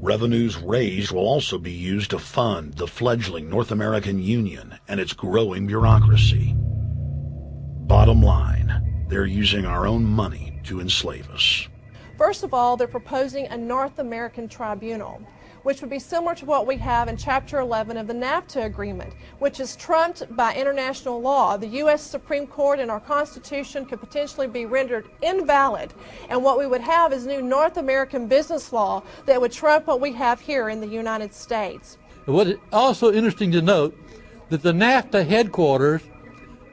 Revenues raised will also be used to fund the fledgling North American Union and its growing bureaucracy. Bottom line, they're using our own money to enslave us. First of all, they're proposing a North American tribunal, which would be similar to what we have in Chapter 11 of the NAFTA agreement, which is trumped by international law. The U.S. Supreme Court and our Constitution could potentially be rendered invalid, and what we would have is new North American business law that would trump what we have here in the United States. What is also interesting to note that the NAFTA headquarters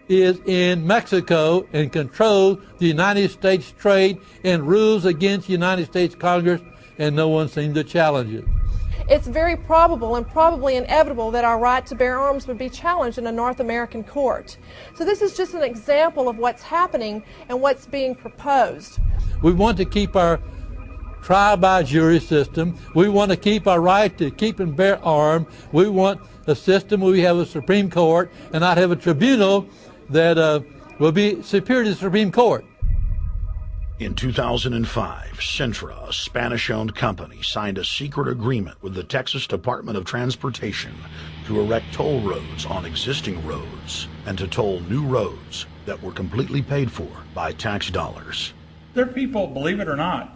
is in Mexico and controls the United States trade and rules against the United States Congress, and no one seems to challenge it. It's very probable and probably inevitable that our right to bear arms would be challenged in a North American court. So this is just an example of what's happening and what's being proposed. We want to keep our trial by jury system. We want to keep our right to keep and bear arms. We want a system where we have a Supreme Court and not have a tribunal that will be superior to the Supreme Court. In 2005, Cintra, a Spanish-owned company, signed a secret agreement with the Texas Department of Transportation to erect toll roads on existing roads and to toll new roads that were completely paid for by tax dollars. There are people, believe it or not,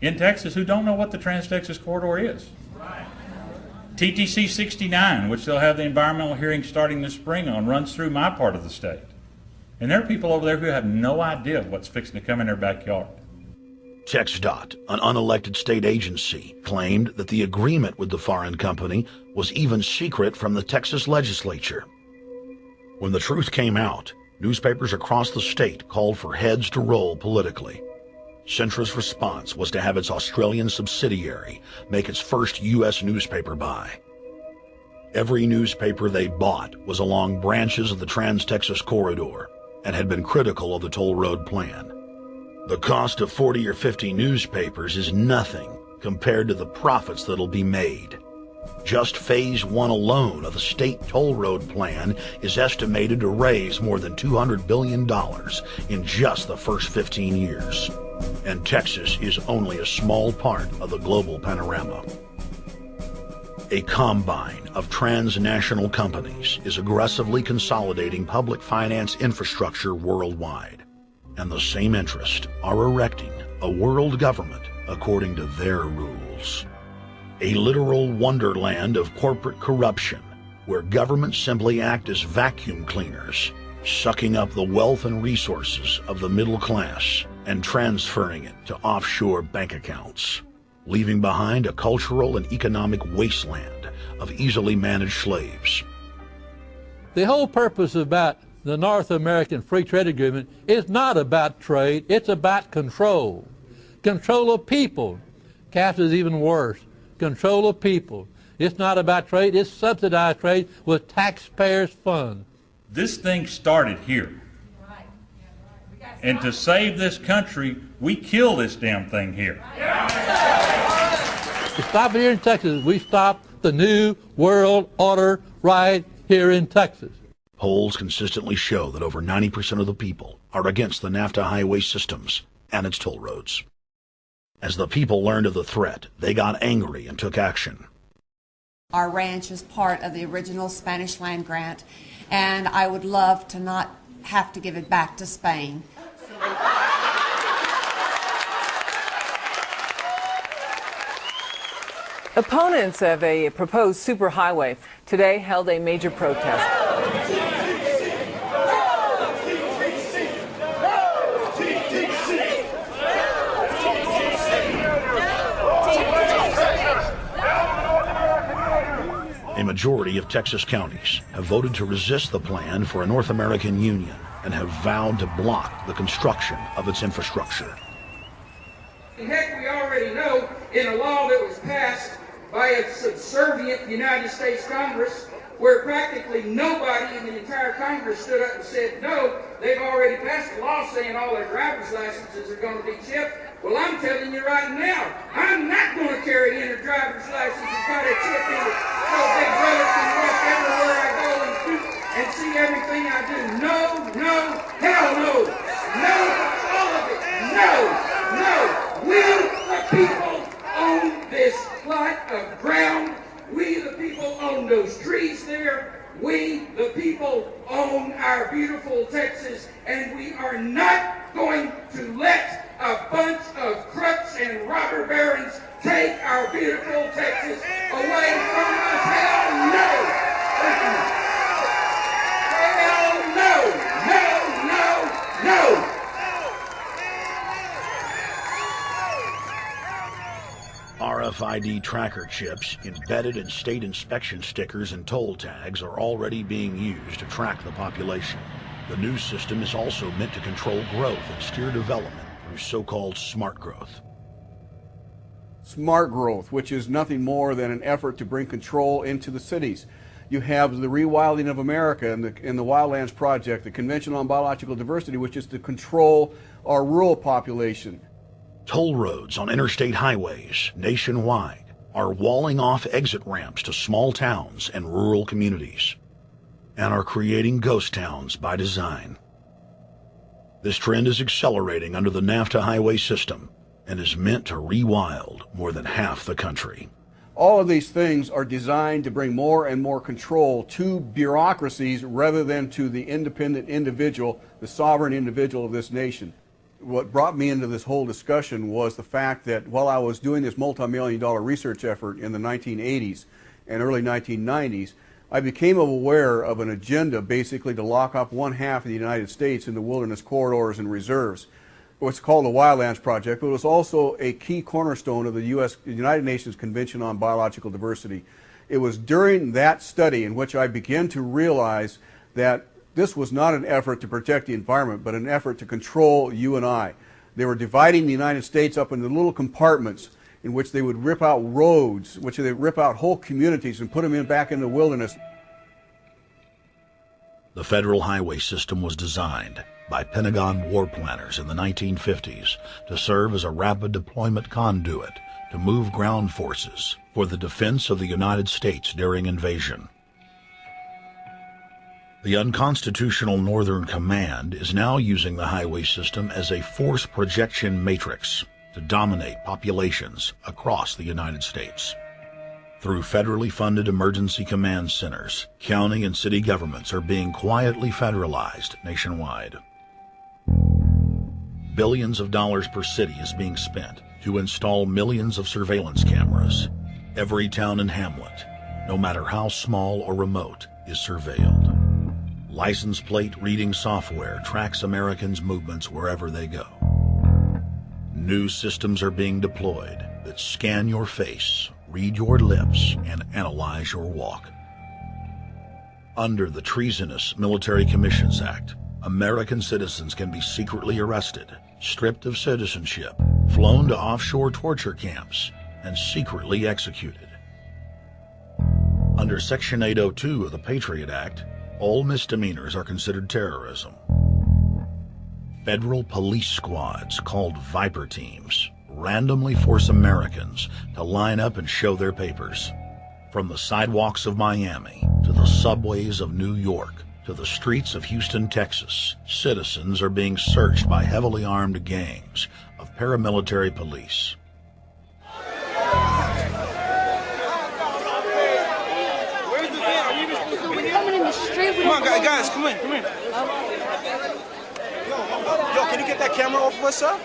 in Texas who don't know what the Trans-Texas Corridor is. TTC 69, which they'll have the environmental hearing starting this spring on, runs through my part of the state. And there are people over there who have no idea what's fixing to come in their backyard. TxDOT, an unelected state agency, claimed that the agreement with the foreign company was even secret from the Texas legislature. When the truth came out, newspapers across the state called for heads to roll politically. Cintra's response was to have its Australian subsidiary make its first U.S. newspaper buy. Every newspaper they bought was along branches of the Trans-Texas Corridor and had been critical of the toll road plan. The cost of 40 or 50 newspapers is nothing compared to the profits that'll be made. Just Phase 1 alone of the state toll road plan is estimated to raise more than $200 billion in just the first 15 years. And Texas is only a small part of the global panorama. A combine of transnational companies is aggressively consolidating public finance infrastructure worldwide, and the same interests are erecting a world government according to their rules. A literal wonderland of corporate corruption, where governments simply act as vacuum cleaners, sucking up the wealth and resources of the middle class and transferring it to offshore bank accounts, leaving behind a cultural and economic wasteland of easily managed slaves. The whole purpose about the North American Free Trade Agreement is not about trade, it's about control. Control of people. CAFTA is even worse. Control of people. It's not about trade, it's subsidized trade with taxpayers' funds. This thing started here. And to save this country, we kill this damn thing here. To stop it here in Texas, we stop the new world order right here in Texas. Polls consistently show that over 90% of the people are against the NAFTA highway systems and its toll roads. As the people learned of the threat, they got angry and took action. Our ranch is part of the original Spanish land grant, and I would love to not have to give it back to Spain. Opponents of a proposed superhighway today held a major protest. A majority of Texas counties have voted to resist the plan for a North American Union and have vowed to block the construction of its infrastructure. Heck, we already know in a law that was passed by a subservient United States Congress, where practically nobody in the entire Congress stood up and said no, they've already passed a law saying all their driver's licenses are going to be chipped. Well, I'm telling you right now, I'm not going to carry in a driver's license and got a chip in it so Big Brother can watch everywhere I go and see everything I do. No, no, hell no. No, all of it. No, no. We, the people, own this place. plot of ground. We, the people, own those trees there. We, the people, own our beautiful Texas, and we are not going to let a bunch of crooks and robber barons take our beautiful Texas away from us. Hell no! Hell no! No, no, no! RFID tracker chips embedded in state inspection stickers and toll tags are already being used to track the population. The new system is also meant to control growth and steer development through so-called smart growth. Smart growth, which is nothing more than an effort to bring control into the cities. You have the rewilding of America in the Wildlands Project, the Convention on Biological Diversity, which is to control our rural population. Toll roads on interstate highways nationwide are walling off exit ramps to small towns and rural communities, and are creating ghost towns by design. This trend is accelerating under the NAFTA highway system and is meant to rewild more than half the country. All of these things are designed to bring more and more control to bureaucracies rather than to the independent individual, the sovereign individual of this nation. What brought me into this whole discussion was the fact that while I was doing this multi-million-dollar research effort in the 1980s and early 1990s, I became aware of an agenda basically to lock up one half of the United States into wilderness corridors and reserves. What's called the Wildlands Project, but it was also a key cornerstone of the United Nations Convention on Biological Diversity. It was during that study in which I began to realize that this was not an effort to protect the environment, but an effort to control you and I. They were dividing the United States up into little compartments in which they would rip out roads, which they would rip out whole communities and put them back in the wilderness. The federal highway system was designed by Pentagon war planners in the 1950s to serve as a rapid deployment conduit to move ground forces for the defense of the United States during invasion. The unconstitutional Northern Command is now using the highway system as a force projection matrix to dominate populations across the United States. Through federally funded emergency command centers, county and city governments are being quietly federalized nationwide. Billions of dollars per city is being spent to install millions of surveillance cameras. Every town and hamlet, no matter how small or remote, is surveilled. License plate reading software tracks Americans' movements wherever they go. New systems are being deployed that scan your face, read your lips, and analyze your walk. Under the treasonous Military Commissions Act, American citizens can be secretly arrested, stripped of citizenship, flown to offshore torture camps, and secretly executed. Under Section 802 of the Patriot Act, all misdemeanors are considered terrorism. Federal police squads, called Viper teams, randomly force Americans to line up and show their papers. From the sidewalks of Miami, to the subways of New York, to the streets of Houston, Texas, citizens are being searched by heavily armed gangs of paramilitary police. Come on, guys, come in. Yo, can you get that camera off of us, sir?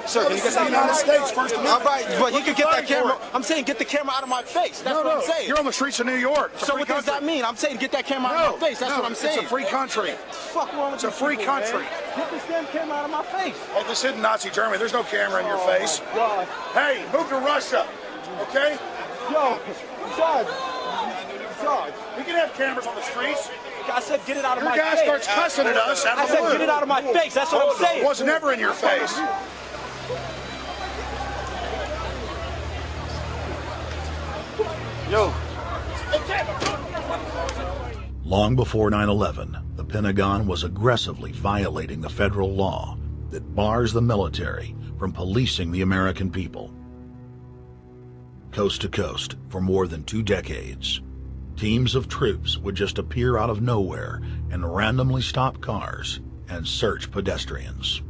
Sir, can you get that camera? United States, First Amendment. All right, but you can get that camera. I'm saying get the camera out of my face. That's what I'm saying. You're on the streets of New York. So what does that mean? I'm saying get that camera out of my face. That's what I'm saying. It's a free country. Fuck wrong with you? It's a free country. Get this damn camera out of my face. Hey, this isn't Nazi Germany. There's no camera in your face. God. Hey, move to Russia, okay? Yo, Judge. We can have cameras on the streets. I said get it out of my face. Your guy starts cussing at us out of the blue. I said get it out of my face. That's what I'm saying. It was never in your face. Yo. Long before 9/11, the Pentagon was aggressively violating the federal law that bars the military from policing the American people. Coast to coast, for more than 2 decades, teams of troops would just appear out of nowhere and randomly stop cars and search pedestrians.